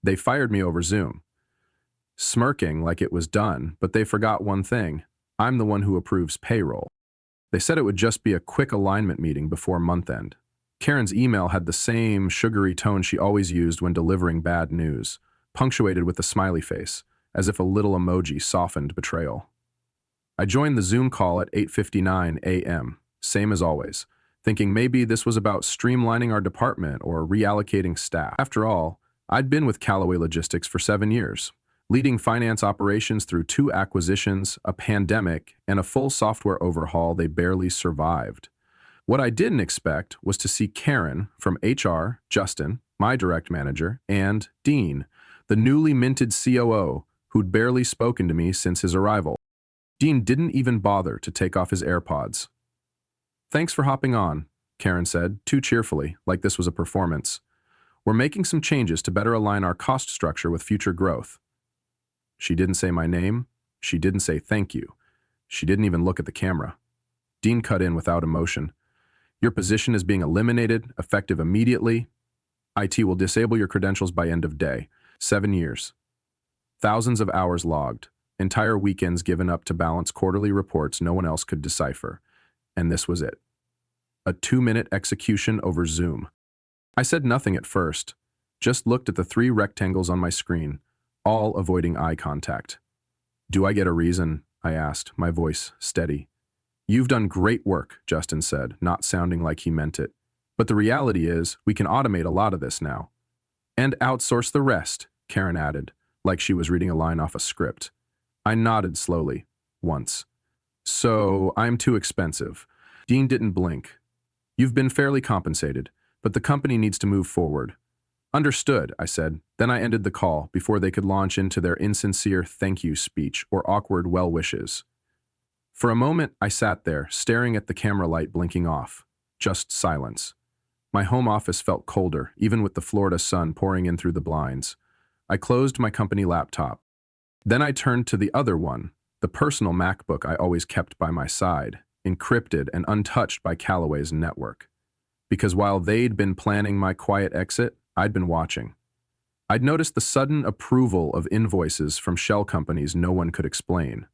They fired me over Zoom, smirking like it was done, but they forgot one thing. I'm the one who approves payroll. They said it would just be a quick alignment meeting before month end. Karen's email had the same sugary tone she always used when delivering bad news, punctuated with a smiley face, as if a little emoji softened betrayal. I joined the Zoom call at 8:59 a.m., same as always, thinking maybe this was about streamlining our department or reallocating staff. After all, I'd been with Callaway Logistics for 7 years, leading finance operations through 2 acquisitions, a pandemic, and a full software overhaul they barely survived. What I didn't expect was to see Karen from HR, Justin, my direct manager, and Dean, the newly minted COO, who'd barely spoken to me since his arrival. Dean didn't even bother to take off his AirPods. "Thanks for hopping on," Karen said, too cheerfully, like this was a performance. "We're making some changes to better align our cost structure with future growth." She didn't say my name. She didn't say thank you. She didn't even look at the camera. Dean cut in without emotion. "Your position is being eliminated, effective immediately. IT will disable your credentials by end of day. 7 years. Thousands of hours logged. Entire weekends given up to balance quarterly reports no one else could decipher. And this was it. A 2-minute execution over Zoom." I said nothing at first, just looked at the 3 rectangles on my screen, all avoiding eye contact. "Do I get a reason?" I asked, my voice steady. "You've done great work," Justin said, not sounding like he meant it. "But the reality is, we can automate a lot of this now." "And outsource the rest," Karen added, like she was reading a line off a script. I nodded slowly, once. "So, I'm too expensive." Dean didn't blink. "You've been fairly compensated, but the company needs to move forward." "Understood," I said. Then I ended the call before they could launch into their insincere thank you speech or awkward well wishes. For a moment, I sat there, staring at the camera light blinking off. Just silence. My home office felt colder, even with the Florida sun pouring in through the blinds. I closed my company laptop. Then I turned to the other one, the personal MacBook I always kept by my side, encrypted and untouched by Callaway's network. Because while they'd been planning my quiet exit, I'd been watching. I'd noticed the sudden approval of invoices from shell companies no one could explain.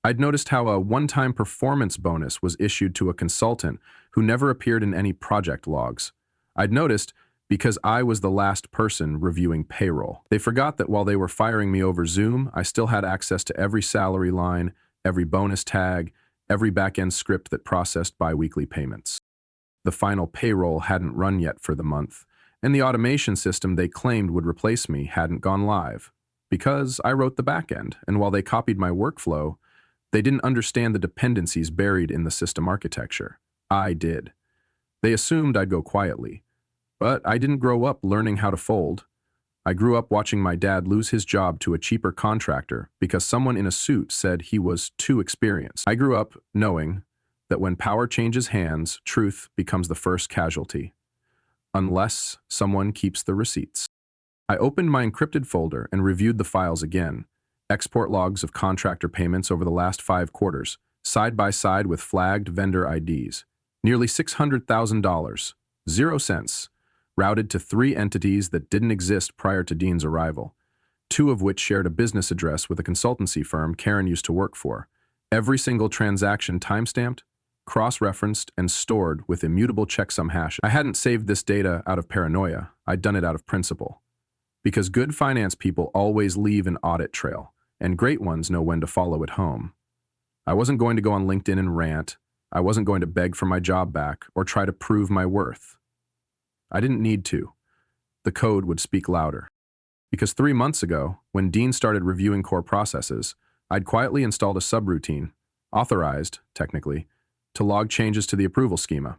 I'd noticed how a one-time performance bonus was issued to a consultant who never appeared in any project logs. I'd noticed because I was the last person reviewing payroll. They forgot that while they were firing me over Zoom, I still had access to every salary line, every bonus tag, every back-end script that processed bi-weekly payments. The final payroll hadn't run yet for the month, and the automation system they claimed would replace me hadn't gone live. Because I wrote the back-end, and while they copied my workflow, they didn't understand the dependencies buried in the system architecture. I did. They assumed I'd go quietly. But I didn't grow up learning how to fold. I grew up watching my dad lose his job to a cheaper contractor because someone in a suit said he was too experienced. I grew up knowing that when power changes hands, truth becomes the first casualty. Unless someone keeps the receipts. I opened my encrypted folder and reviewed the files again. Export logs of contractor payments over the last 5 quarters, side by side with flagged vendor IDs. Nearly $600,000, 0 cents. Routed to 3 entities that didn't exist prior to Dean's arrival, 2 of which shared a business address with a consultancy firm Karen used to work for. Every single transaction timestamped, cross-referenced, and stored with immutable checksum hash. I hadn't saved this data out of paranoia. I'd done it out of principle. Because good finance people always leave an audit trail, and great ones know when to follow it home. I wasn't going to go on LinkedIn and rant. I wasn't going to beg for my job back or try to prove my worth. I didn't need to. The code would speak louder. Because 3 months ago, when Dean started reviewing core processes, I'd quietly installed a subroutine, authorized, technically, to log changes to the approval schema.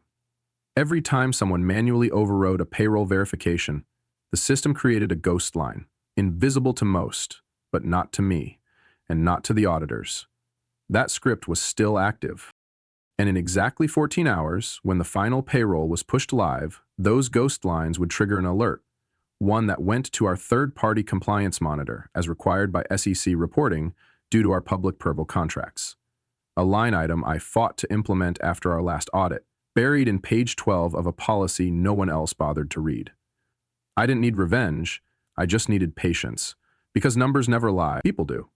Every time someone manually overrode a payroll verification, the system created a ghost line, invisible to most, but not to me, and not to the auditors. That script was still active. And in exactly 14 hours, when the final payroll was pushed live, those ghost lines would trigger an alert, one that went to our third-party compliance monitor as required by SEC reporting due to our public purple contracts. A line item I fought to implement after our last audit, buried in page 12 of a policy no one else bothered to read. I didn't need revenge, I just needed patience. Because numbers never lie. People do.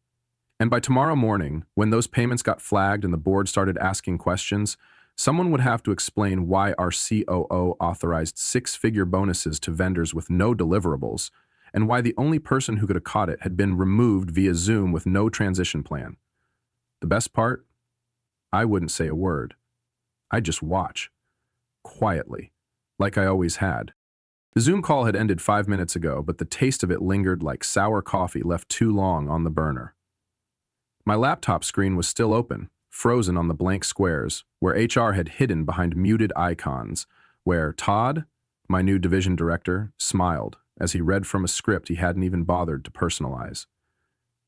And by tomorrow morning, when those payments got flagged and the board started asking questions, someone would have to explain why our COO authorized six-figure bonuses to vendors with no deliverables, and why the only person who could have caught it had been removed via Zoom with no transition plan. The best part? I wouldn't say a word. I'd just watch. Quietly. Like I always had. The Zoom call had ended 5 minutes ago, but the taste of it lingered like sour coffee left too long on the burner. My laptop screen was still open, frozen on the blank squares, where HR had hidden behind muted icons, where Todd, my new division director, smiled as he read from a script he hadn't even bothered to personalize.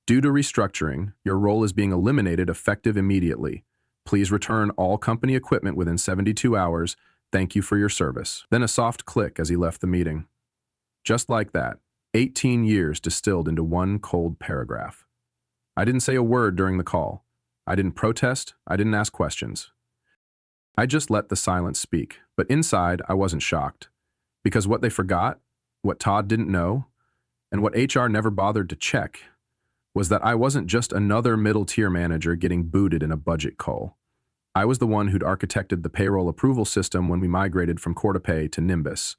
Due to restructuring, your role is being eliminated effective immediately. Please return all company equipment within 72 hours. Thank you for your service. Then a soft click as he left the meeting. Just like that, 18 years distilled into one cold paragraph. I didn't say a word during the call. I didn't protest. I didn't ask questions. I just let the silence speak, but inside I wasn't shocked. Because what they forgot, what Todd didn't know, and what HR never bothered to check, was that I wasn't just another middle-tier manager getting booted in a budget call. I was the one who'd architected the payroll approval system when we migrated from Cortapay to Nimbus.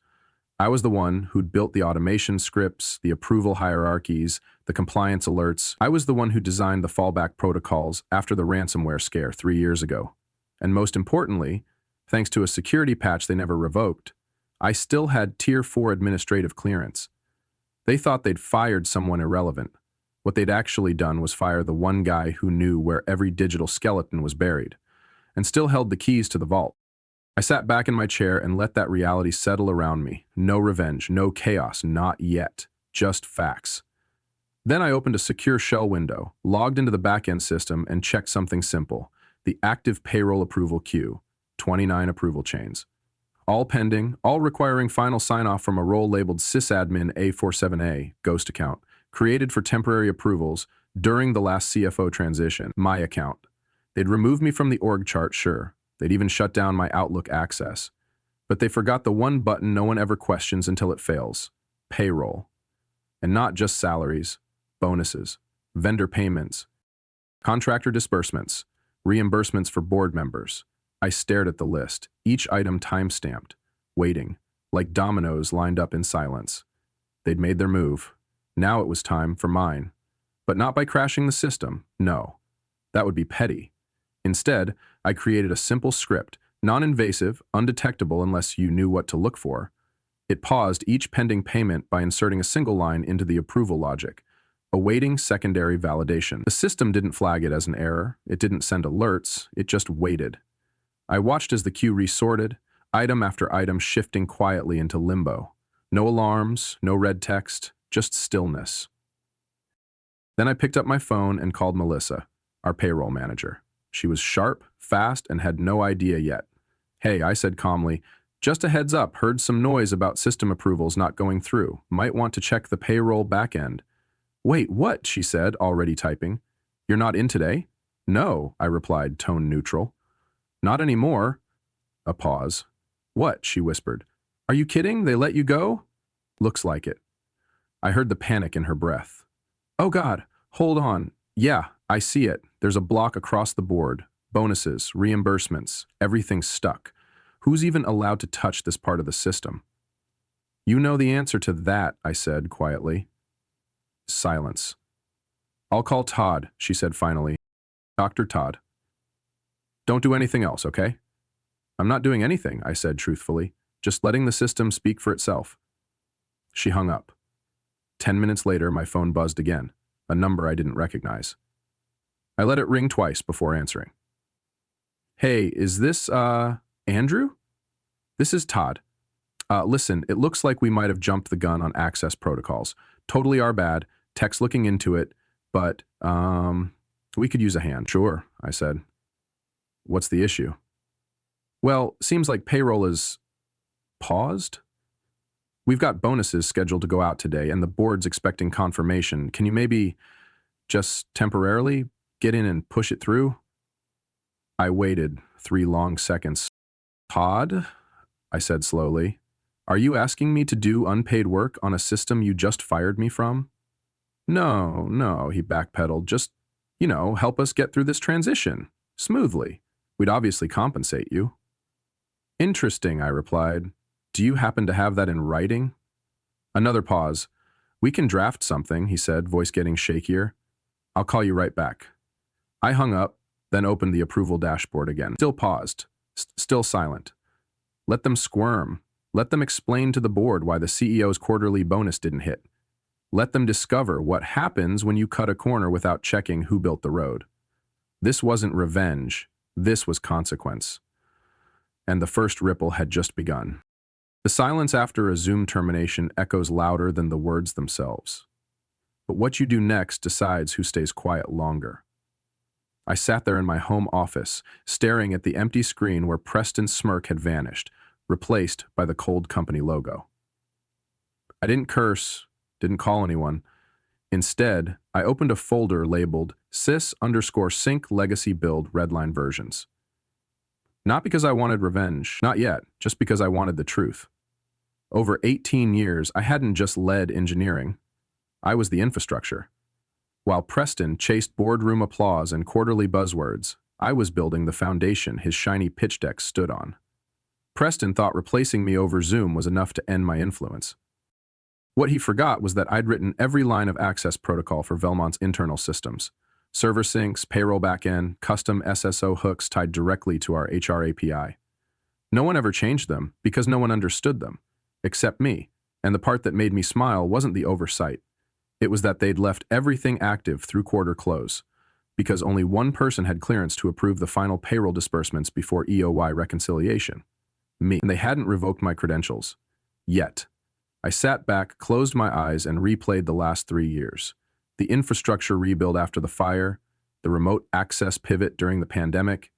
I was the one who'd built the automation scripts, the approval hierarchies, the compliance alerts. I was the one who designed the fallback protocols after the ransomware scare 3 years ago. And most importantly, thanks to a security patch they never revoked, I still had Tier 4 administrative clearance. They thought they'd fired someone irrelevant. What they'd actually done was fire the one guy who knew where every digital skeleton was buried, and still held the keys to the vault. I sat back in my chair and let that reality settle around me. No revenge, no chaos, not yet. Just facts. Then I opened a secure shell window, logged into the backend system, and checked something simple. The active payroll approval queue. 29 approval chains. All pending, all requiring final sign-off from a role labeled sysadmin A47A, ghost account, created for temporary approvals during the last CFO transition, my account. They'd removed me from the org chart, sure. They'd even shut down my Outlook access. But they forgot the one button no one ever questions until it fails. Payroll. And not just salaries, bonuses, vendor payments, contractor disbursements, reimbursements for board members. I stared at the list, each item time-stamped, waiting, like dominoes lined up in silence. They'd made their move. Now it was time for mine. But not by crashing the system, no. That would be petty. Instead, I created a simple script, non-invasive, undetectable unless you knew what to look for. It paused each pending payment by inserting a single line into the approval logic, awaiting secondary validation. The system didn't flag it as an error, it didn't send alerts, it just waited. I watched as the queue resorted, item after item shifting quietly into limbo. No alarms, no red text, just stillness. Then I picked up my phone and called Melissa, our payroll manager. She was sharp, fast, and had no idea yet. Hey, I said calmly, just a heads up, heard some noise about system approvals not going through. Might want to check the payroll backend. Wait, what? She said, already typing. You're not in today? No, I replied, tone neutral. Not anymore. A pause. What? She whispered. Are you kidding? They let you go? Looks like it. I heard the panic in her breath. Oh God, hold on. Yeah, I see it. There's a block across the board. Bonuses, reimbursements, everything's stuck. Who's even allowed to touch this part of the system? You know the answer to that, I said quietly. Silence. I'll call Todd, she said finally. Dr. Todd. Don't do anything else, okay? I'm not doing anything, I said truthfully. Just letting the system speak for itself. She hung up. 10 minutes later, my phone buzzed again, a number I didn't recognize. I let it ring twice before answering. Hey, is this, Andrew? This is Todd. Listen, it looks like we might have jumped the gun on access protocols. Totally our bad. Tech's looking into it, but, we could use a hand. Sure, I said. What's the issue? Well, seems like payroll is paused. We've got bonuses scheduled to go out today, and the board's expecting confirmation. Can you maybe just temporarily get in and push it through? I waited 3 long seconds. Todd? I said slowly. Are you asking me to do unpaid work on a system you just fired me from? No, no, he backpedaled. Just, help us get through this transition smoothly. We'd obviously compensate you. Interesting, I replied. Do you happen to have that in writing? Another pause. We can draft something, he said, voice getting shakier. I'll call you right back. I hung up, then opened the approval dashboard again. Still paused, still silent. Let them squirm. Let them explain to the board why the CEO's quarterly bonus didn't hit. Let them discover what happens when you cut a corner without checking who built the road. This wasn't revenge. This was consequence. And the first ripple had just begun. The silence after a Zoom termination echoes louder than the words themselves. But what you do next decides who stays quiet longer. I sat there in my home office, staring at the empty screen where Preston's smirk had vanished, replaced by the cold company logo. I didn't curse, didn't call anyone. Instead, I opened a folder labeled sys_sync legacy build redline versions. Not because I wanted revenge, not yet, just because I wanted the truth. Over 18 years, I hadn't just led engineering. I was the infrastructure. While Preston chased boardroom applause and quarterly buzzwords, I was building the foundation his shiny pitch deck stood on. Preston thought replacing me over Zoom was enough to end my influence. What he forgot was that I'd written every line of access protocol for Velmont's internal systems. Server syncs, payroll backend, custom SSO hooks tied directly to our HR API. No one ever changed them because no one understood them, except me, and the part that made me smile wasn't the oversight. It was that they'd left everything active through quarter close, because only one person had clearance to approve the final payroll disbursements before EOY reconciliation. Me. And they hadn't revoked my credentials. Yet. I sat back, closed my eyes, and replayed the last 3 years. The infrastructure rebuild after the fire, the remote access pivot during the pandemic,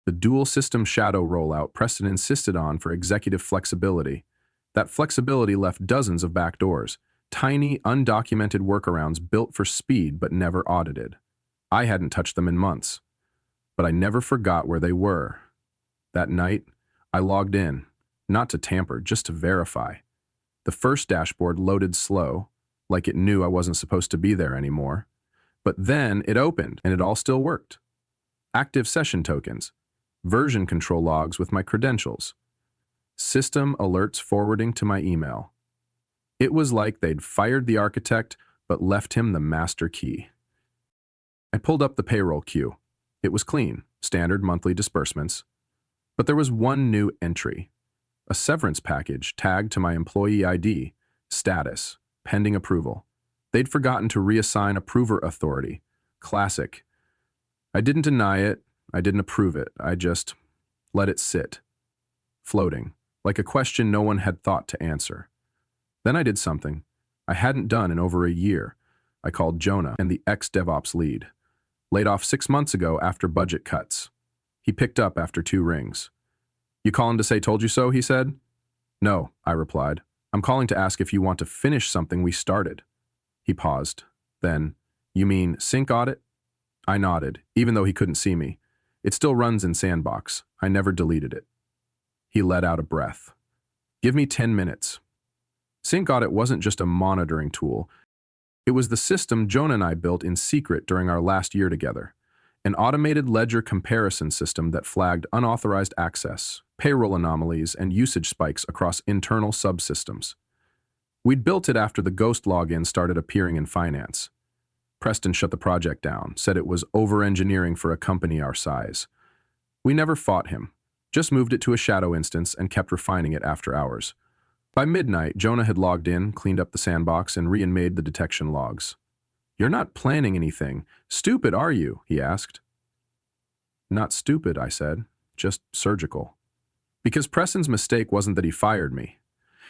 the dual system shadow rollout Preston insisted on for executive flexibility. That flexibility left dozens of backdoors, tiny, undocumented workarounds built for speed but never audited. I hadn't touched them in months, but I never forgot where they were. That night, I logged in, not to tamper, just to verify. The first dashboard loaded slow, like it knew I wasn't supposed to be there anymore. But then it opened, and it all still worked. Active session tokens, version control logs with my credentials, system alerts forwarding to my email. It was like they'd fired the architect, but left him the master key. I pulled up the payroll queue. It was clean, standard monthly disbursements. But there was one new entry. A severance package tagged to my employee ID, status, pending approval. They'd forgotten to reassign approver authority. Classic. I didn't deny it. I didn't approve it. I just let it sit, floating, like a question no one had thought to answer. Then I did something I hadn't done in over a year. I called Jonah and the ex-DevOps lead. Laid off 6 months ago after budget cuts. He picked up after 2 rings. You calling to say told you so, he said. No, I replied. I'm calling to ask if you want to finish something we started. He paused. Then, you mean sync audit? I nodded, even though he couldn't see me. It still runs in Sandbox. I never deleted it. He let out a breath. Give me 10 minutes. Sync audit wasn't just a monitoring tool. It was the system Jonah and I built in secret during our last year together. An automated ledger comparison system that flagged unauthorized access, payroll anomalies, and usage spikes across internal subsystems. We'd built it after the ghost login started appearing in finance. Preston shut the project down, said it was over-engineering for a company our size. We never fought him, just moved it to a shadow instance and kept refining it after hours. By midnight, Jonah had logged in, cleaned up the sandbox, and re-made the detection logs. You're not planning anything. Stupid, are you? He asked. Not stupid, I said, just surgical. Because Preston's mistake wasn't that he fired me.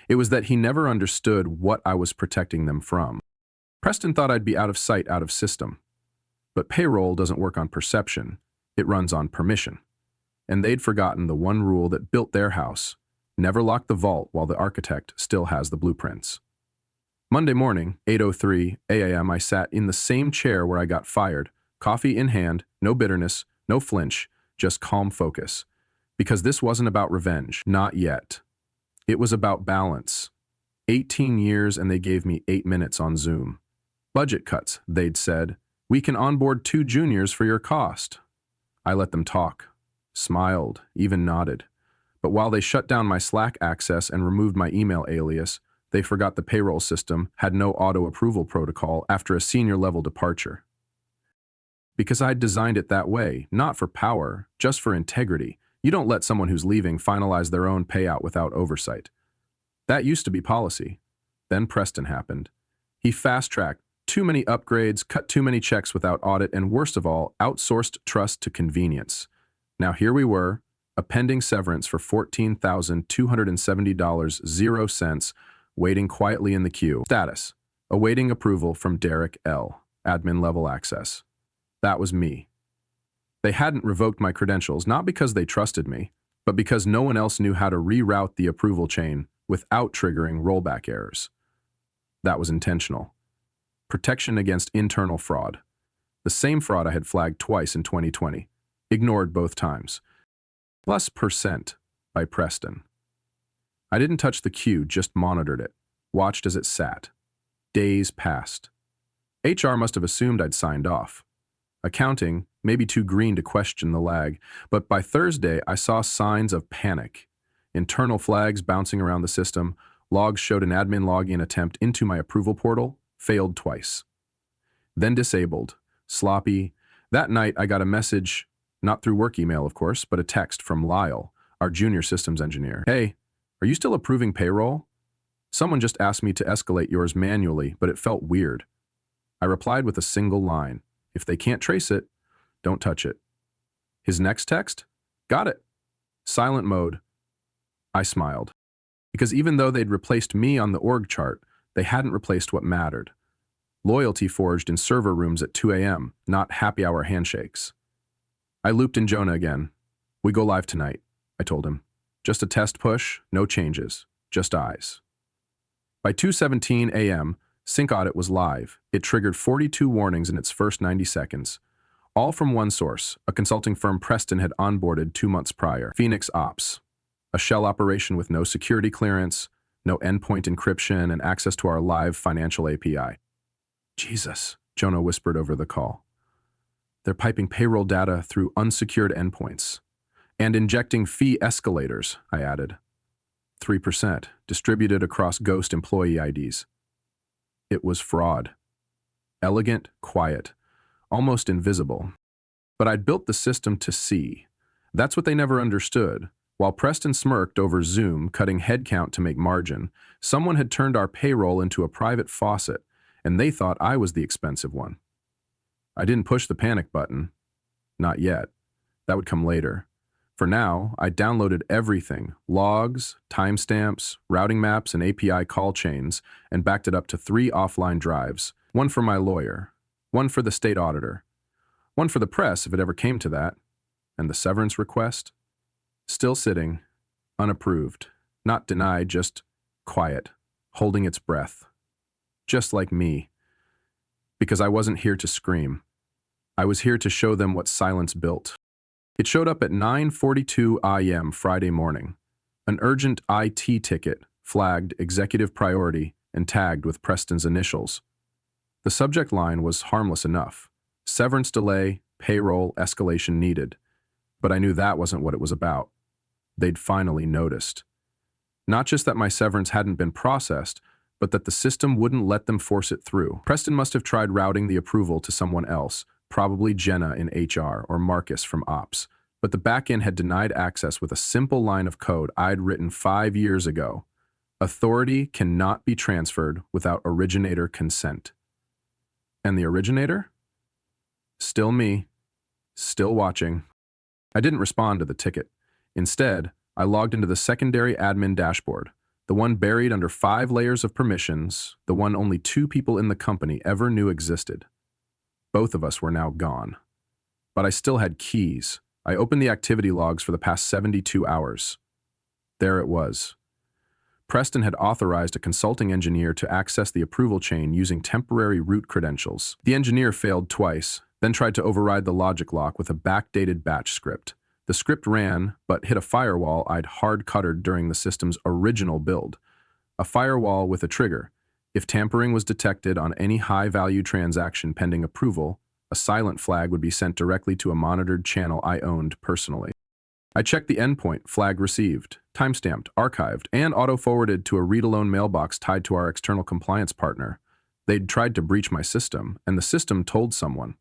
It was that he never understood what I was protecting them from. Preston thought I'd be out of sight, out of system. But payroll doesn't work on perception. It runs on permission. And they'd forgotten the one rule that built their house. Never lock the vault while the architect still has the blueprints. Monday morning, 8:03 a.m., I sat in the same chair where I got fired, coffee in hand, no bitterness, no flinch, just calm focus. Because this wasn't about revenge, not yet. It was about balance. 18 years and they gave me 8 minutes on Zoom. Budget cuts, they'd said. We can onboard 2 juniors for your cost. I let them talk, smiled, even nodded. But while they shut down my Slack access and removed my email alias, they forgot the payroll system had no auto-approval protocol after a senior-level departure. Because I'd designed it that way, not for power, just for integrity. You don't let someone who's leaving finalize their own payout without oversight. That used to be policy. Then Preston happened. He fast-tracked too many upgrades, cut too many checks without audit, and worst of all, outsourced trust to convenience. Now here we were, a pending severance for $14,270, 0 cents, waiting quietly in the queue. Status: awaiting approval from Derek L., admin level access. That was me. They hadn't revoked my credentials, not because they trusted me, but because no one else knew how to reroute the approval chain without triggering rollback errors. That was intentional. Protection against internal fraud. The same fraud I had flagged twice in 2020, ignored both times. Plus % by Preston. I didn't touch the queue, just monitored it, watched as it sat. Days passed. HR must have assumed I'd signed off. Accounting, maybe too green to question the lag, but by Thursday I saw signs of panic. Internal flags bouncing around the system, logs showed an admin login attempt into my approval portal, failed twice. Then disabled, sloppy. That night I got a message, not through work email of course, but a text from Lyle, our junior systems engineer. Hey, are you still approving payroll? Someone just asked me to escalate yours manually, but it felt weird. I replied with a single line. If they can't trace it, don't touch it. His next text? Got it. Silent mode. I smiled. Because even though they'd replaced me on the org chart, they hadn't replaced what mattered. Loyalty forged in server rooms at 2 a.m., not happy hour handshakes. I looped in Jonah again. We go live tonight, I told him. Just a test push, no changes, just eyes. By 2:17 a.m., Sync Audit was live. It triggered 42 warnings in its first 90 seconds. All from one source, a consulting firm Preston had onboarded 2 months prior. Phoenix Ops, a shell operation with no security clearance, no endpoint encryption, and access to our live financial API. Jesus, Jonah whispered over the call. They're piping payroll data through unsecured endpoints. And injecting fee escalators, I added. 3%, distributed across ghost employee IDs. It was fraud. Elegant, quiet, almost invisible. But I'd built the system to see. That's what they never understood. While Preston smirked over Zoom, cutting headcount to make margin, someone had turned our payroll into a private faucet, and they thought I was the expensive one. I didn't push the panic button. Not yet. That would come later. For now, I downloaded everything, logs, timestamps, routing maps, and API call chains, and backed it up to 3 offline drives, one for my lawyer, one for the state auditor, one for the press if it ever came to that, and the severance request? Still sitting, unapproved, not denied, just quiet, holding its breath. Just like me. Because I wasn't here to scream. I was here to show them what silence built. It showed up at 9:42 a.m. Friday morning. An urgent IT ticket, flagged executive priority and tagged with Preston's initials. The subject line was harmless enough. Severance delay, payroll, escalation needed. But I knew that wasn't what it was about. They'd finally noticed. Not just that my severance hadn't been processed, but that the system wouldn't let them force it through. Preston must have tried routing the approval to someone else, probably Jenna in HR or Marcus from Ops, but the backend had denied access with a simple line of code I'd written 5 years ago. Authority cannot be transferred without originator consent. And the originator? Still me, still watching. I didn't respond to the ticket. Instead, I logged into the secondary admin dashboard, the one buried under 5 layers of permissions, the one only 2 people in the company ever knew existed. Both of us were now gone. But I still had keys. I opened the activity logs for the past 72 hours. There it was. Preston had authorized a consulting engineer to access the approval chain using temporary root credentials. The engineer failed twice, then tried to override the logic lock with a backdated batch script. The script ran, but hit a firewall I'd hard-coded during the system's original build. A firewall with a trigger. If tampering was detected on any high-value transaction pending approval, a silent flag would be sent directly to a monitored channel I owned personally. I checked the endpoint, flag received, timestamped, archived, and auto-forwarded to a read-alone mailbox tied to our external compliance partner. They'd tried to breach my system, and the system told someone.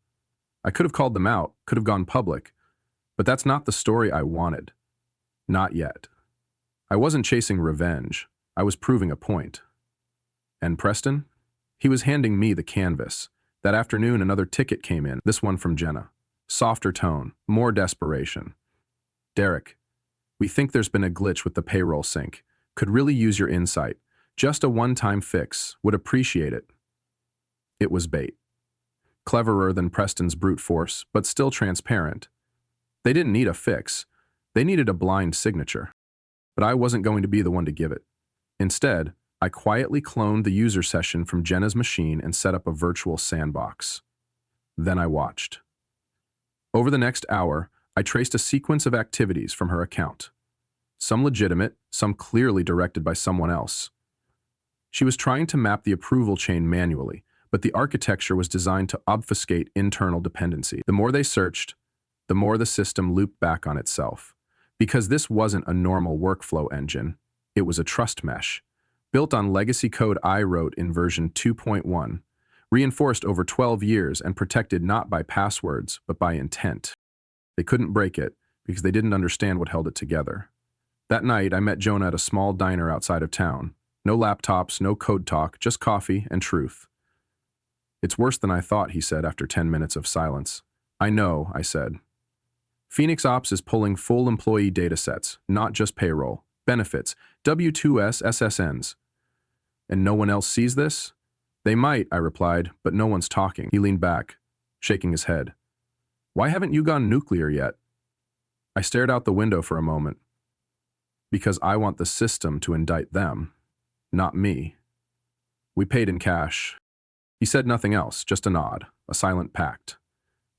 I could have called them out, could have gone public, but that's not the story I wanted. Not yet. I wasn't chasing revenge. I was proving a point. And Preston? He was handing me the canvas. That afternoon, another ticket came in, this one from Jenna. Softer tone, more desperation. Derek, we think there's been a glitch with the payroll sync. Could really use your insight. Just a one-time fix. Would appreciate it. It was bait. Cleverer than Preston's brute force, but still transparent. They didn't need a fix. They needed a blind signature. But I wasn't going to be the one to give it. Instead, I quietly cloned the user session from Jenna's machine and set up a virtual sandbox. Then I watched. Over the next hour, I traced a sequence of activities from her account. Some legitimate, some clearly directed by someone else. She was trying to map the approval chain manually, but the architecture was designed to obfuscate internal dependency. The more they searched, the more the system looped back on itself. Because this wasn't a normal workflow engine, it was a trust mesh, built on legacy code I wrote in version 2.1, reinforced over 12 years and protected not by passwords, but by intent. They couldn't break it because they didn't understand what held it together. That night, I met Jonah at a small diner outside of town. No laptops, no code talk, just coffee and truth. It's worse than I thought, he said after 10 minutes of silence. I know, I said. Phoenix Ops is pulling full employee datasets, not just payroll, benefits, W-2S, SSNs. And no one else sees this? They might, I replied, but no one's talking. He leaned back, shaking his head. Why haven't you gone nuclear yet? I stared out the window for a moment. Because I want the system to indict them, not me. We paid in cash. He said nothing else, just a nod, a silent pact.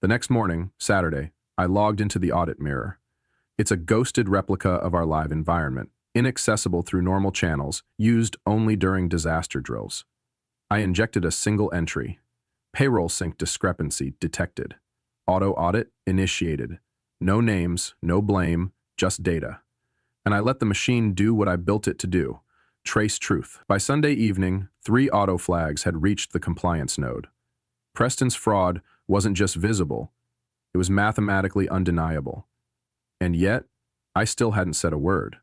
The next morning, Saturday, I logged into the audit mirror. It's a ghosted replica of our live environment, inaccessible through normal channels, used only during disaster drills. I injected a single entry. Payroll sync discrepancy detected. Auto audit initiated. No names, no blame, just data. And I let the machine do what I built it to do, trace truth. By Sunday evening, 3 auto flags had reached the compliance node. Preston's fraud wasn't just visible, it was mathematically undeniable. And yet, I still hadn't said a word.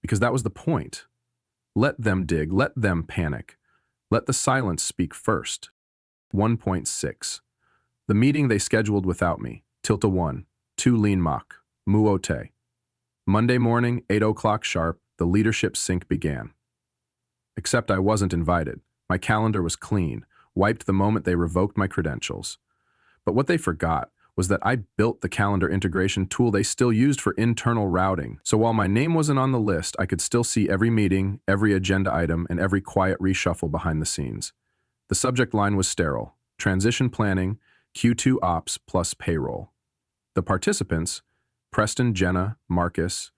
Because that was the point. Let them dig, let them panic. Let the silence speak first. 1.6. The meeting they scheduled without me, Tilta 1, 2 Lean Mach, Muote. Monday morning, 8 o'clock sharp, the leadership sync began. Except I wasn't invited. My calendar was clean, wiped the moment they revoked my credentials. But what they forgot was that I built the calendar integration tool they still used for internal routing. So while my name wasn't on the list, I could still see every meeting, every agenda item, and every quiet reshuffle behind the scenes. The subject line was sterile. Transition planning, Q2 ops plus payroll. The participants, Preston, Jenna, Marcus,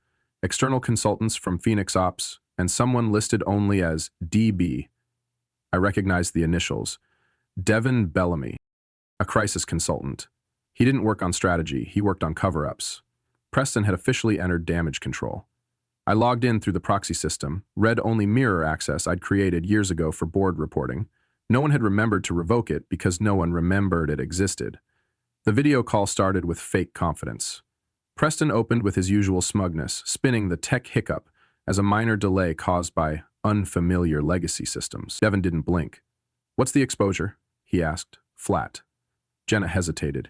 external consultants from Phoenix Ops, and someone listed only as DB. I recognized the initials. Devin Bellamy, a crisis consultant. He didn't work on strategy, he worked on cover-ups. Preston had officially entered damage control. I logged in through the proxy system, read only mirror access I'd created years ago for board reporting. No one had remembered to revoke it because no one remembered it existed. The video call started with fake confidence. Preston opened with his usual smugness, spinning the tech hiccup as a minor delay caused by unfamiliar legacy systems. Devin didn't blink. What's the exposure? He asked, flat. Jenna hesitated.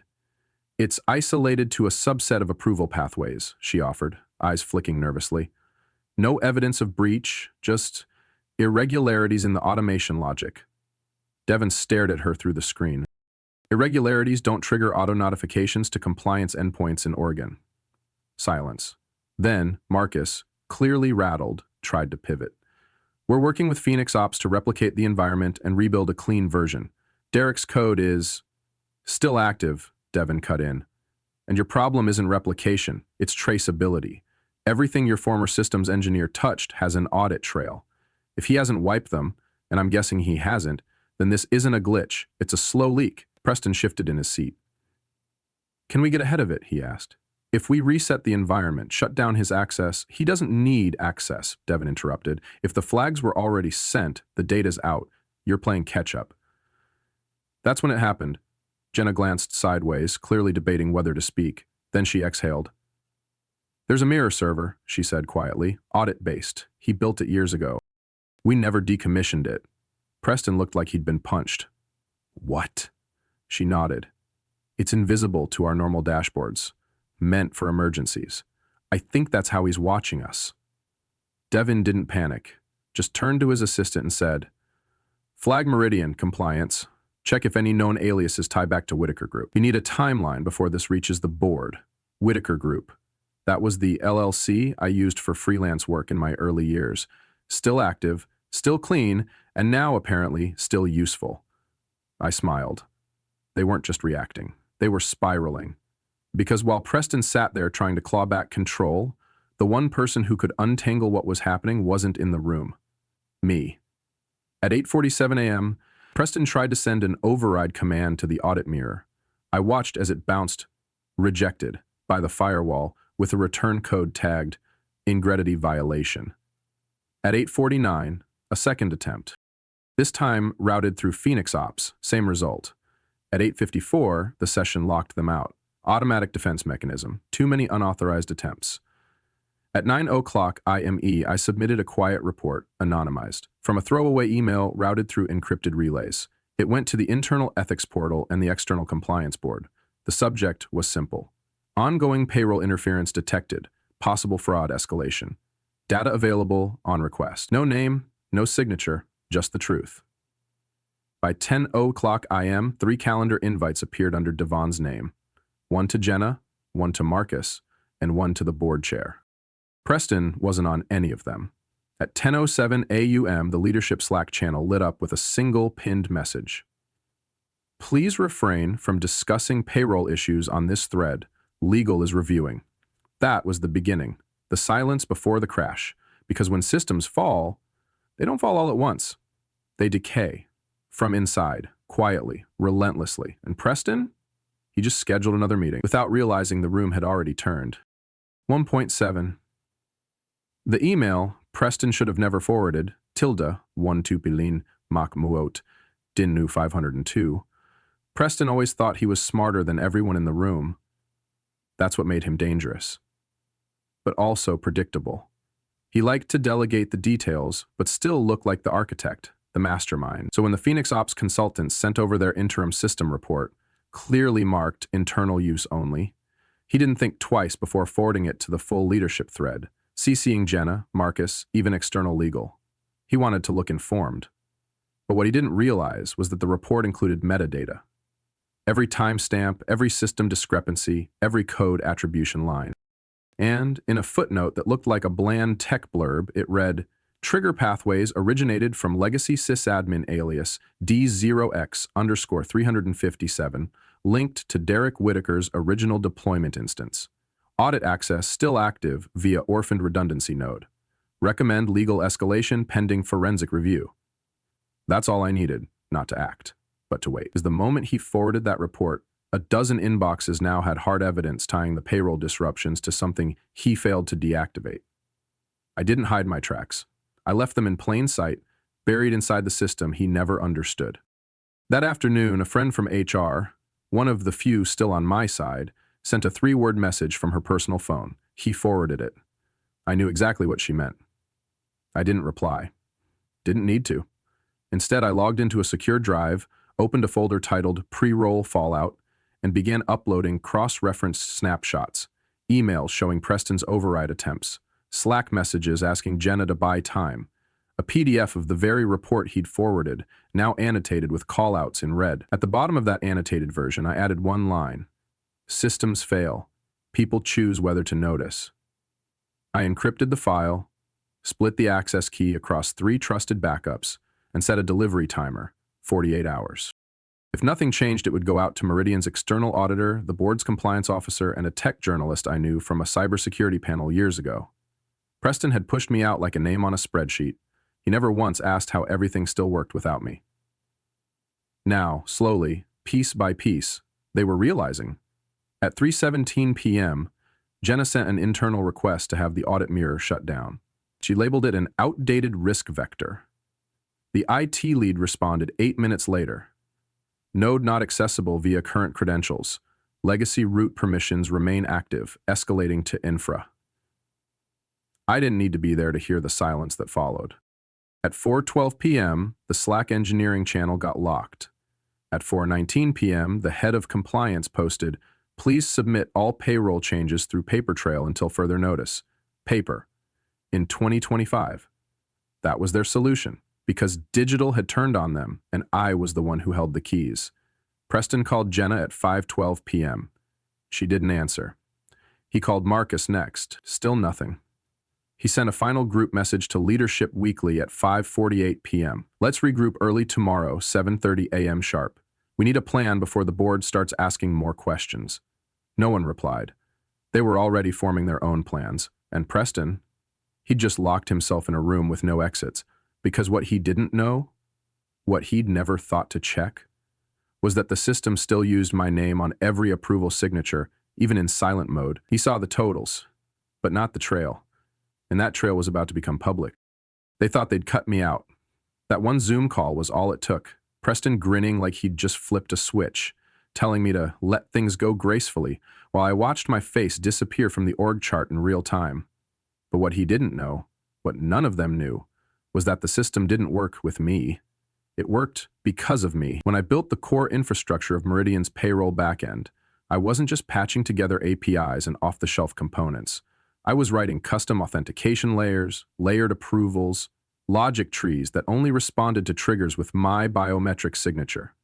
It's isolated to a subset of approval pathways, she offered, eyes flicking nervously. No evidence of breach, just irregularities in the automation logic. Devin stared at her through the screen. Irregularities don't trigger auto notifications to compliance endpoints in Oregon. Silence. Then, Marcus, clearly rattled, tried to pivot. We're working with Phoenix Ops to replicate the environment and rebuild a clean version. Derek's code is still active, Devin cut in. And your problem isn't replication, it's traceability. Everything your former systems engineer touched has an audit trail. If he hasn't wiped them, and I'm guessing he hasn't, then this isn't a glitch, it's a slow leak. Preston shifted in his seat. Can we get ahead of it, he asked. If we reset the environment, shut down his access, he doesn't need access, Devin interrupted. If the flags were already sent, the data's out. You're playing catch-up. That's when it happened. Jenna glanced sideways, clearly debating whether to speak. Then she exhaled. There's a mirror server, she said quietly, audit-based. He built it years ago. We never decommissioned it. Preston looked like he'd been punched. What? She nodded. It's invisible to our normal dashboards. Meant for emergencies. I think that's how he's watching us. Devin didn't panic, just turned to his assistant and said, Flag Meridian, compliance. Check if any known aliases tie back to Whitaker Group. We need a timeline before this reaches the board. Whitaker Group. That was the LLC I used for freelance work in my early years. Still active, still clean, and now apparently still useful. I smiled. They weren't just reacting. They were spiraling. Because while Preston sat there trying to claw back control, the one person who could untangle what was happening wasn't in the room. Me. At 8:47 a.m., Preston tried to send an override command to the audit mirror. I watched as it bounced, rejected, by the firewall with a return code tagged Ingredity Violation. At 8:49, a second attempt. This time routed through Phoenix Ops, same result. At 8:54, the session locked them out. Automatic defense mechanism, too many unauthorized attempts. At 9:00 IME, I submitted a quiet report, anonymized, from a throwaway email routed through encrypted relays. It went to the internal ethics portal and the external compliance board. The subject was simple. Ongoing payroll interference detected, possible fraud escalation. Data available on request. No name, no signature, just the truth. By 10:00 IM, 3 calendar invites appeared under Devon's name. One to Jenna, one to Marcus, and one to the board chair. Preston wasn't on any of them. At 10:07 AUM, the leadership Slack channel lit up with a single pinned message. Please refrain from discussing payroll issues on this thread. Legal is reviewing. That was the beginning, the silence before the crash, because when systems fall, they don't fall all at once. They decay, from inside, quietly, relentlessly. And Preston? He just scheduled another meeting, without realizing the room had already turned. 1.7. The email Preston should have never forwarded, tilde, 1 tupilin, mak muot, dinnu 502. Preston always thought he was smarter than everyone in the room. That's what made him dangerous. But also predictable. He liked to delegate the details, but still look like the architect, the mastermind. So when the Phoenix Ops consultants sent over their interim system report, clearly marked internal use only, he didn't think twice before forwarding it to the full leadership thread, CCing Jenna, Marcus, even external legal. He wanted to look informed. But what he didn't realize was that the report included metadata. Every timestamp, every system discrepancy, every code attribution line. And in a footnote that looked like a bland tech blurb, it read, Trigger pathways originated from legacy sysadmin alias D0X_357, linked to Derek Whitaker's original deployment instance. Audit access still active via orphaned redundancy node. Recommend legal escalation pending forensic review. That's all I needed, not to act, but to wait. Because the moment he forwarded that report, a dozen inboxes now had hard evidence tying the payroll disruptions to something he failed to deactivate. I didn't hide my tracks. I left them in plain sight, buried inside the system he never understood. That afternoon, a friend from HR, one of the few still on my side, sent a 3-word message from her personal phone. He forwarded it. I knew exactly what she meant. I didn't reply. Didn't need to. Instead, I logged into a secure drive, opened a folder titled Pre-Roll Fallout, and began uploading cross-referenced snapshots, emails showing Preston's override attempts, Slack messages asking Jenna to buy time, a PDF of the very report he'd forwarded, now annotated with callouts in red. At the bottom of that annotated version, I added one line. Systems fail. People choose whether to notice. I encrypted the file, split the access key across 3 trusted backups, and set a delivery timer, 48 hours. If nothing changed, it would go out to Meridian's external auditor, the board's compliance officer, and a tech journalist I knew from a cybersecurity panel years ago. Preston had pushed me out like a name on a spreadsheet. He never once asked how everything still worked without me. Now, slowly, piece by piece, they were realizing. At 3:17 p.m., Jenna sent an internal request to have the audit mirror shut down. She labeled it an outdated risk vector. The IT lead responded 8 minutes later. Node not accessible via current credentials. Legacy root permissions remain active, escalating to infra. I didn't need to be there to hear the silence that followed. At 4:12 p.m., the Slack engineering channel got locked. At 4:19 p.m., the head of compliance posted, "Please submit all payroll changes through paper trail until further notice." Paper. In 2025. That was their solution, because digital had turned on them, and I was the one who held the keys. Preston called Jenna at 5:12 p.m. She didn't answer. He called Marcus next. Still nothing. He sent a final group message to Leadership Weekly at 5:48 p.m. "Let's regroup early tomorrow, 7:30 a.m. sharp. We need a plan before the board starts asking more questions." No one replied. They were already forming their own plans, and Preston, he'd just locked himself in a room with no exits, because what he didn't know, what he'd never thought to check, was that the system still used my name on every approval signature, even in silent mode. He saw the totals, but not the trail. And that trail was about to become public. They thought they'd cut me out. That one Zoom call was all it took. Preston grinning like he'd just flipped a switch, telling me to let things go gracefully, while I watched my face disappear from the org chart in real time. But what he didn't know, what none of them knew, was that the system didn't work with me. It worked because of me. When I built the core infrastructure of Meridian's payroll backend, I wasn't just patching together APIs and off-the-shelf components. I was writing custom authentication layers, layered approvals, logic trees that only responded to triggers with my biometric signature.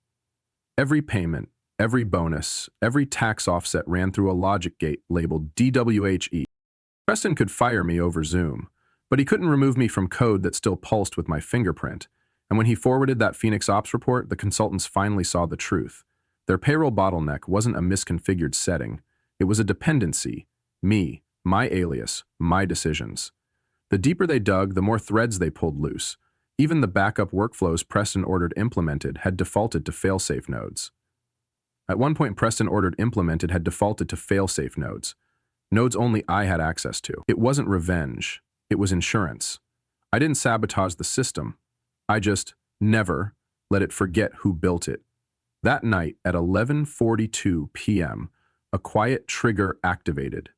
Every payment, every bonus, every tax offset ran through a logic gate labeled DWHE. Preston could fire me over Zoom, but he couldn't remove me from code that still pulsed with my fingerprint. And when he forwarded that Phoenix Ops report, the consultants finally saw the truth. Their payroll bottleneck wasn't a misconfigured setting. It was a dependency. Me. My alias, my decisions. The deeper they dug, the more threads they pulled loose. Even the backup workflows Preston ordered implemented had defaulted to failsafe nodes. At one point, Preston ordered implemented had defaulted to failsafe nodes. Nodes only I had access to. It wasn't revenge. It was insurance. I didn't sabotage the system. I just never let it forget who built it. That night at 11:42 p.m., a quiet trigger activated.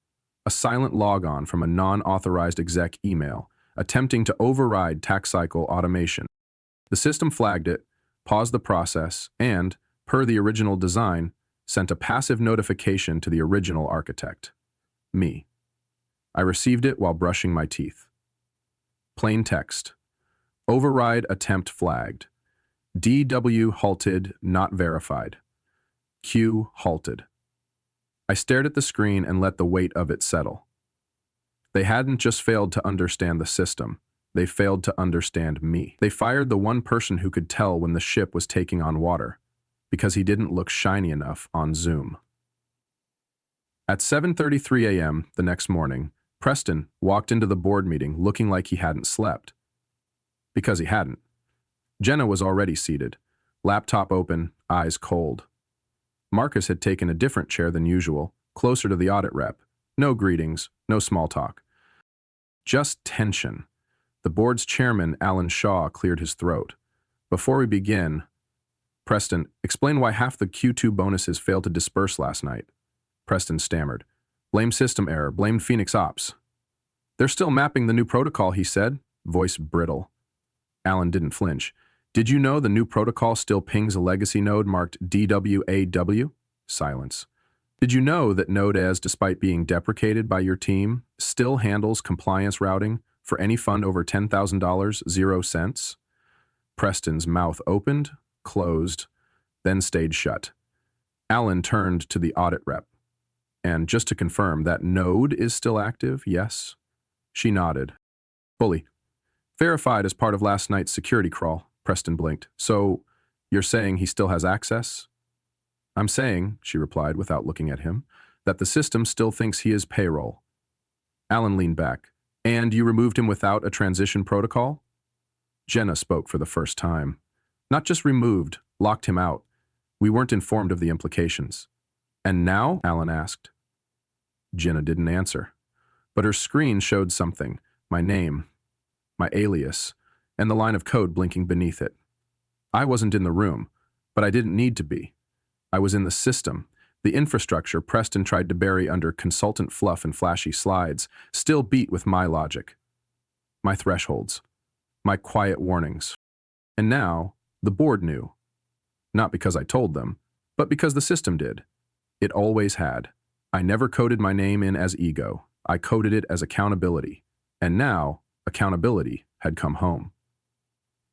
A silent logon from a non-authorized exec email, attempting to override tax cycle automation. The system flagged it, paused the process, and, per the original design, sent a passive notification to the original architect. Me. I received it while brushing my teeth. Plain text. Override attempt flagged. DW halted, not verified. Q halted. I stared at the screen and let the weight of it settle. They hadn't just failed to understand the system. They failed to understand me. They fired the one person who could tell when the ship was taking on water, because he didn't look shiny enough on Zoom. At 7:33 a.m. the next morning, Preston walked into the board meeting looking like he hadn't slept. Because he hadn't. Jenna was already seated, laptop open, eyes cold. Marcus had taken a different chair than usual, closer to the audit rep. No greetings, no small talk. Just tension. The board's chairman, Alan Shaw, cleared his throat. "Before we begin, Preston, explain why half the Q2 bonuses failed to disperse last night." Preston stammered. "Blame system error, blamed Phoenix Ops." "They're still mapping the new protocol," he said, voice brittle. Alan didn't flinch. "Did you know the new protocol still pings a legacy node marked DWAW?" Silence. "Did you know that Node as, despite being deprecated by your team, still handles compliance routing for any fund over $10,000, 0 cents? Preston's mouth opened, closed, then stayed shut. Alan turned to the audit rep. "And just to confirm, that Node is still active, yes?" She nodded. "Fully. Verified as part of last night's security crawl." Preston blinked. "So, You're saying he still has access? I'm saying, she replied without looking at him, that the system still thinks he is payroll. Alan leaned back. And you removed him without a transition protocol? Jenna spoke for the first time. Not just removed, locked him out. We weren't informed of the implications. And now? Alan asked. Jenna didn't answer. But her screen showed something. My name, my alias, and the line of code blinking beneath it. I wasn't in the room, but I didn't need to be. I was in the system. The infrastructure Preston tried to bury under consultant fluff and flashy slides still beat with my logic, my thresholds, my quiet warnings. And now, the board knew. Not because I told them, but because the system did. It always had. I never coded my name in as ego. I coded it as accountability. And now, accountability had come home.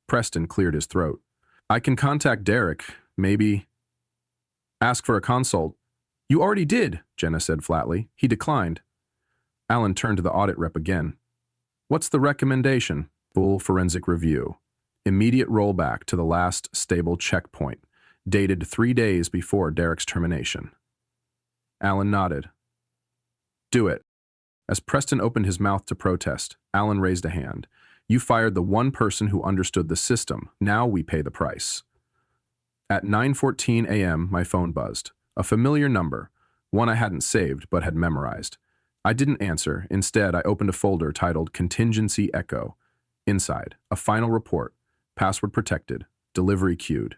Preston cleared his throat. I can contact Derek, maybe ask for a consult. You already did, Jenna said flatly. He declined. Alan turned to the audit rep again. What's the recommendation? Full forensic review. Immediate rollback to the last stable checkpoint, dated 3 days before Derek's termination. Alan nodded. Do it. As Preston opened his mouth to protest, Alan raised a hand. You fired the one person who understood the system. Now we pay the price. At 9:14 a.m., my phone buzzed. A familiar number, one I hadn't saved but had memorized. I didn't answer. Instead, I opened a folder titled Contingency Echo. Inside, a final report, password protected, delivery queued.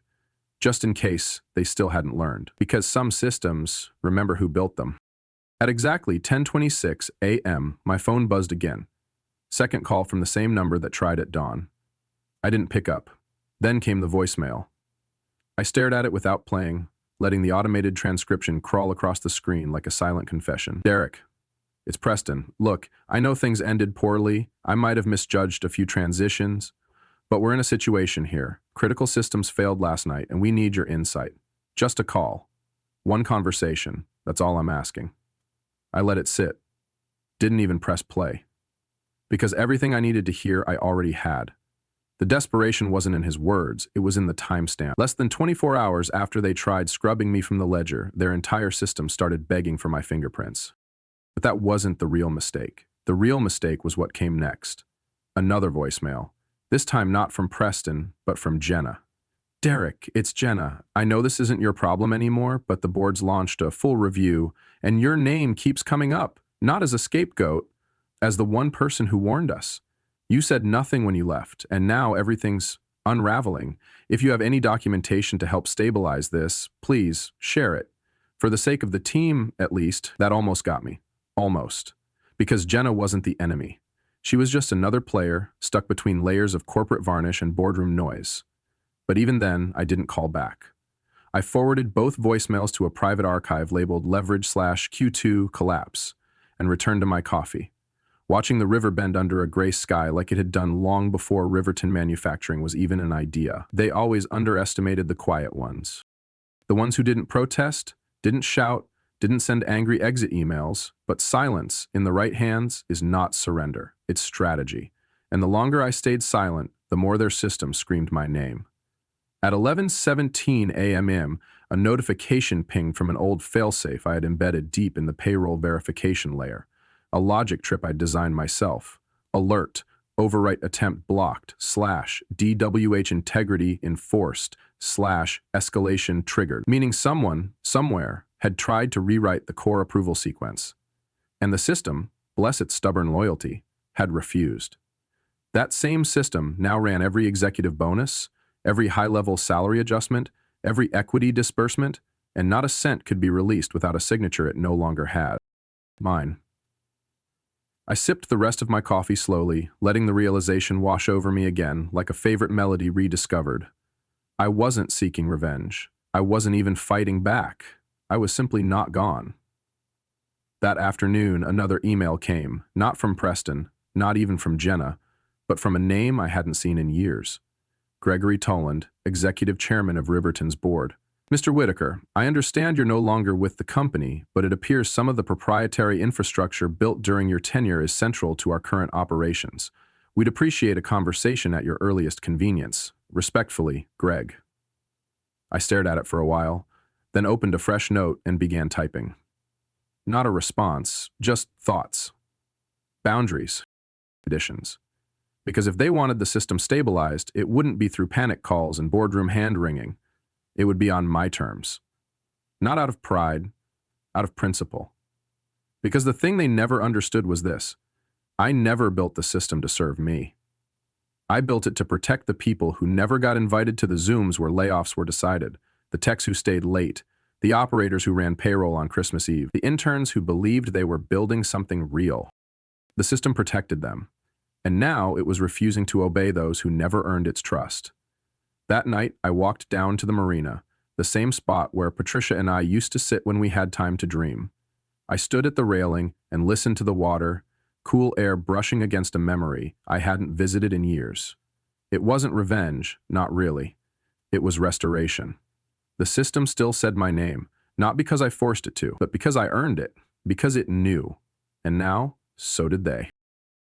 Just in case they still hadn't learned. Because some systems remember who built them. At exactly 10:26 a.m., my phone buzzed again. Second call from the same number that tried at dawn. I didn't pick up. Then came the voicemail. I stared at it without playing, letting the automated transcription crawl across the screen like a silent confession. Derek, it's Preston. Look, I know things ended poorly. I might have misjudged a few transitions, but we're in a situation here. Critical systems failed last night, and we need your insight. Just a call. One conversation. That's all I'm asking. I let it sit. Didn't even press play. Because everything I needed to hear I already had. The desperation wasn't in his words, it was in the timestamp. Less than 24 hours after they tried scrubbing me from the ledger, their entire system started begging for my fingerprints. But that wasn't the real mistake. The real mistake was what came next. Another voicemail. This time not from Preston, but from Jenna. Derek, it's Jenna. I know this isn't your problem anymore, but the board's launched a full review, and your name keeps coming up, not as a scapegoat, as the one person who warned us. You said nothing when you left, and now everything's unraveling. If you have any documentation to help stabilize this, please share it. For the sake of the team, at least, that almost got me. Almost. Because Jenna wasn't the enemy. She was just another player stuck between layers of corporate varnish and boardroom noise. But even then, I didn't call back. I forwarded both voicemails to a private archive labeled leverage/Q2 collapse and returned to my coffee, watching the river bend under a gray sky like it had done long before Riverton manufacturing was even an idea. They always underestimated the quiet ones. The ones who didn't protest, didn't shout, didn't send angry exit emails, but silence in the right hands is not surrender, it's strategy. And the longer I stayed silent, the more their system screamed my name. At 11:17 a.m., a notification pinged from an old failsafe I had embedded deep in the payroll verification layer. A logic trip I'd designed myself. Alert, overwrite attempt blocked, /DWH integrity enforced, /escalation triggered, meaning someone, somewhere, had tried to rewrite the core approval sequence. And the system, bless its stubborn loyalty, had refused. That same system now ran every executive bonus, every high-level salary adjustment, every equity disbursement, and not a cent could be released without a signature it no longer had. Mine. I sipped the rest of my coffee slowly, letting the realization wash over me again like a favorite melody rediscovered. I wasn't seeking revenge. I wasn't even fighting back. I was simply not gone. That afternoon, another email came, not from Preston, not even from Jenna, but from a name I hadn't seen in years. Gregory Toland, executive chairman of Riverton's board. Mr. Whitaker, I understand you're no longer with the company, but it appears some of the proprietary infrastructure built during your tenure is central to our current operations. We'd appreciate a conversation at your earliest convenience. Respectfully, Greg. I stared at it for a while, then opened a fresh note and began typing. Not a response, just thoughts. Boundaries. Conditions. Because if they wanted the system stabilized, it wouldn't be through panic calls and boardroom hand-wringing. It would be on my terms. Not out of pride, out of principle. Because the thing they never understood was this: I never built the system to serve me. I built it to protect the people who never got invited to the Zooms where layoffs were decided, the techs who stayed late, the operators who ran payroll on Christmas Eve, the interns who believed they were building something real. The system protected them, and now it was refusing to obey those who never earned its trust. That night, I walked down to the marina, the same spot where Patricia and I used to sit when we had time to dream. I stood at the railing and listened to the water, cool air brushing against a memory I hadn't visited in years. It wasn't revenge, not really. It was restoration. The system still said my name, not because I forced it to, but because I earned it, because it knew. And now, so did they.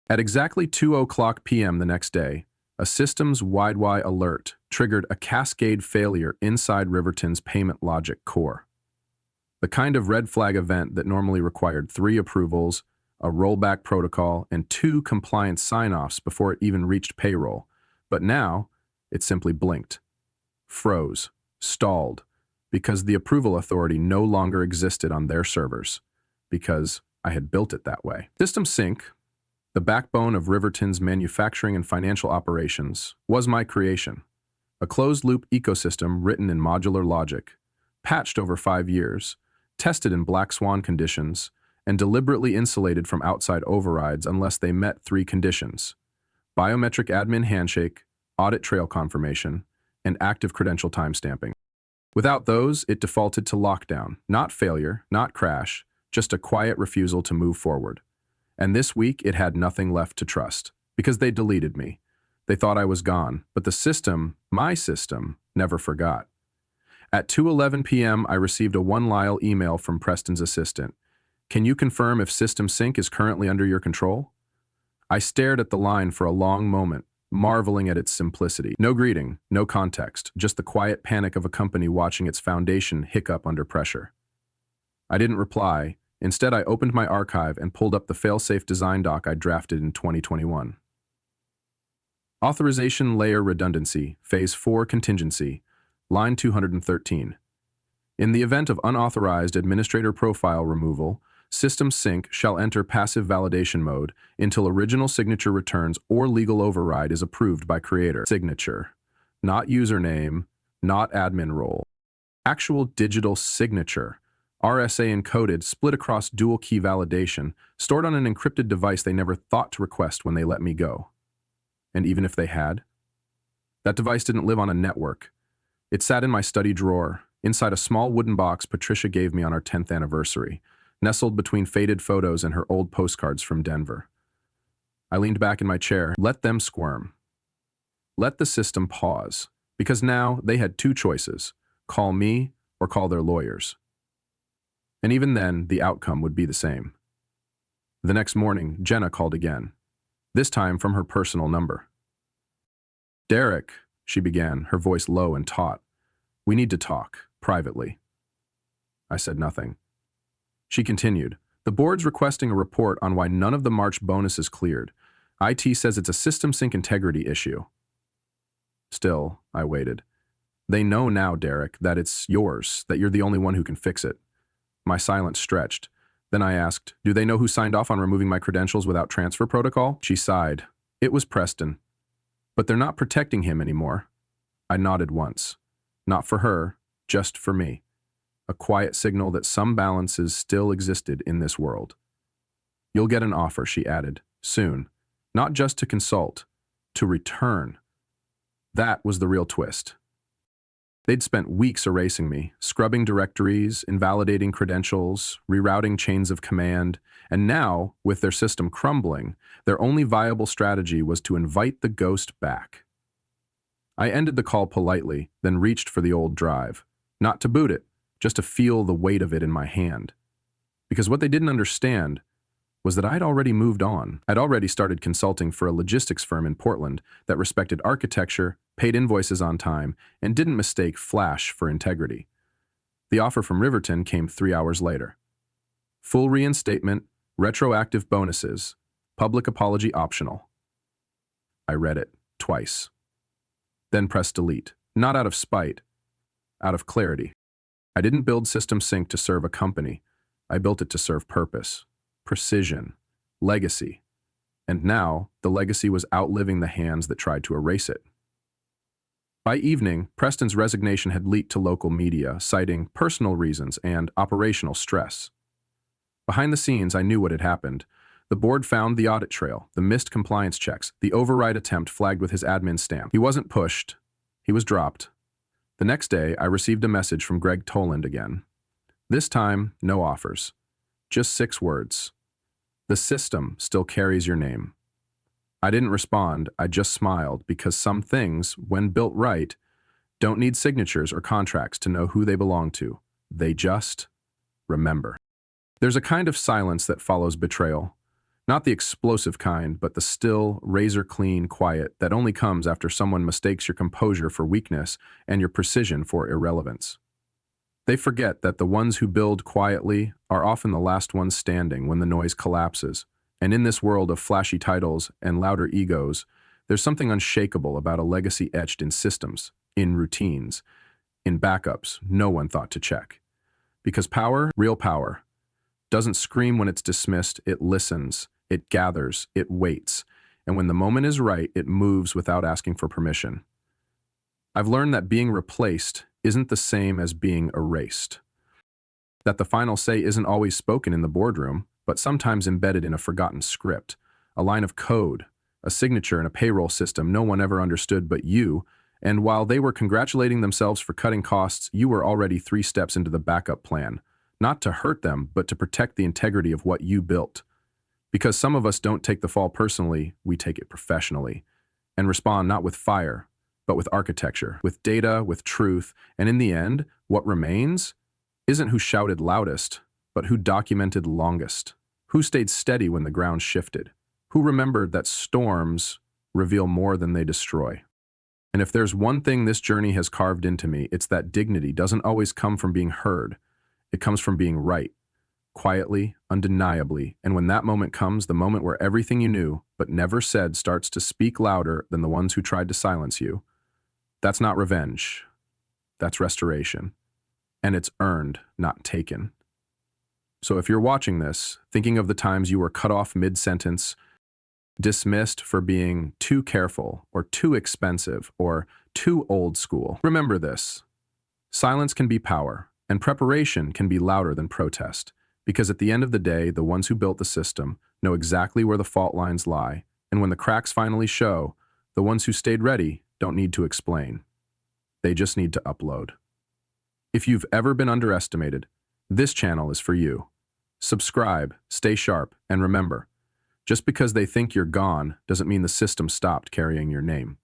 At exactly 2:00 p.m. the next day, a systems-wide alert triggered a cascade failure inside Riverton's payment logic core. The kind of red flag event that normally required 3 approvals, a rollback protocol, and 2 compliance sign-offs before it even reached payroll. But now, it simply blinked, froze, stalled, because the approval authority no longer existed on their servers, because I had built it that way. System Sync, the backbone of Riverton's manufacturing and financial operations, was my creation. A closed-loop ecosystem written in modular logic, patched over 5 years, tested in black swan conditions, and deliberately insulated from outside overrides unless they met 3 conditions: biometric admin handshake, audit trail confirmation, and active credential timestamping. Without those, it defaulted to lockdown, not failure, not crash, just a quiet refusal to move forward. And this week, it had nothing left to trust, because they deleted me. They thought I was gone, but the system, my system, never forgot. At 2:11 p.m., I received a one-line email from Preston's assistant. Can you confirm if System Sync is currently under your control? I stared at the line for a long moment, marveling at its simplicity. No greeting, no context, just the quiet panic of a company watching its foundation hiccup under pressure. I didn't reply. Instead, I opened my archive and pulled up the fail-safe design doc I drafted in 2021. Authorization Layer Redundancy, Phase 4 Contingency, line 213. In the event of unauthorized administrator profile removal, System Sync shall enter passive validation mode until original signature returns or legal override is approved by creator. Signature, not username, not admin role. Actual digital signature, RSA encoded, split across dual key validation, stored on an encrypted device they never thought to request when they let me go. And even if they had, that device didn't live on a network. It sat in my study drawer, inside a small wooden box Patricia gave me on our 10th anniversary, nestled between faded photos and her old postcards from Denver. I leaned back in my chair. Let them squirm. Let the system pause, because now they had 2 choices: call me or call their lawyers. And even then, the outcome would be the same. The next morning, Jenna called again, this time from her personal number. Derek, she began, her voice low and taut. We need to talk, privately. I said nothing. She continued, the board's requesting a report on why none of the March bonuses cleared. IT says it's a system sync integrity issue. Still, I waited. They know now, Derek, that it's yours, that you're the only one who can fix it. My silence stretched. Then I asked, do they know who signed off on removing my credentials without transfer protocol? She sighed. It was Preston. But they're not protecting him anymore. I nodded once. Not for her, just for me. A quiet signal that some balances still existed in this world. You'll get an offer, she added, soon. Not just to consult, to return. That was the real twist. They'd spent weeks erasing me, scrubbing directories, invalidating credentials, rerouting chains of command, and now, with their system crumbling, their only viable strategy was to invite the ghost back. I ended the call politely, then reached for the old drive. Not to boot it, just to feel the weight of it in my hand. Because what they didn't understand was that I'd already moved on. I'd already started consulting for a logistics firm in Portland that respected architecture, paid invoices on time, and didn't mistake flash for integrity. The offer from Riverton came 3 hours later. Full reinstatement, retroactive bonuses, public apology optional. I read it twice. Then pressed delete, not out of spite, out of clarity. I didn't build System Sync to serve a company. I built it to serve purpose, precision, legacy. And now, the legacy was outliving the hands that tried to erase it. By evening, Preston's resignation had leaked to local media, citing personal reasons and operational stress. Behind the scenes, I knew what had happened. The board found the audit trail, the missed compliance checks, the override attempt flagged with his admin stamp. He wasn't pushed. He was dropped. The next day, I received a message from Greg Toland again. This time, no offers. Just 6 words. The system still carries your name. I didn't respond, I just smiled, because some things, when built right, don't need signatures or contracts to know who they belong to. They just remember. There's a kind of silence that follows betrayal. Not the explosive kind, but the still, razor-clean quiet that only comes after someone mistakes your composure for weakness and your precision for irrelevance. They forget that the ones who build quietly are often the last ones standing when the noise collapses. And in this world of flashy titles and louder egos, there's something unshakable about a legacy etched in systems, in routines, in backups no one thought to check. Because power, real power, doesn't scream when it's dismissed, it listens, it gathers, it waits, and when the moment is right, it moves without asking for permission. I've learned that being replaced isn't the same as being erased. That the final say isn't always spoken in the boardroom, but sometimes embedded in a forgotten script, a line of code, a signature in a payroll system no one ever understood but you, and while they were congratulating themselves for cutting costs, you were already 3 steps into the backup plan, not to hurt them, but to protect the integrity of what you built. Because some of us don't take the fall personally, we take it professionally, and respond not with fire, but with architecture, with data, with truth, and in the end, what remains isn't who shouted loudest, but who documented longest, who stayed steady when the ground shifted, who remembered that storms reveal more than they destroy. And if there's one thing this journey has carved into me, it's that dignity doesn't always come from being heard. It comes from being right, quietly, undeniably, and when that moment comes, the moment where everything you knew but never said starts to speak louder than the ones who tried to silence you, that's not revenge. That's restoration. And it's earned, not taken. So if you're watching this, thinking of the times you were cut off mid-sentence, dismissed for being too careful or too expensive or too old school, remember this. Silence can be power, and preparation can be louder than protest, because at the end of the day, the ones who built the system know exactly where the fault lines lie, and when the cracks finally show, the ones who stayed ready don't need to explain. They just need to upload. If you've ever been underestimated, this channel is for you. Subscribe, stay sharp, and remember, just because they think you're gone doesn't mean the system stopped carrying your name.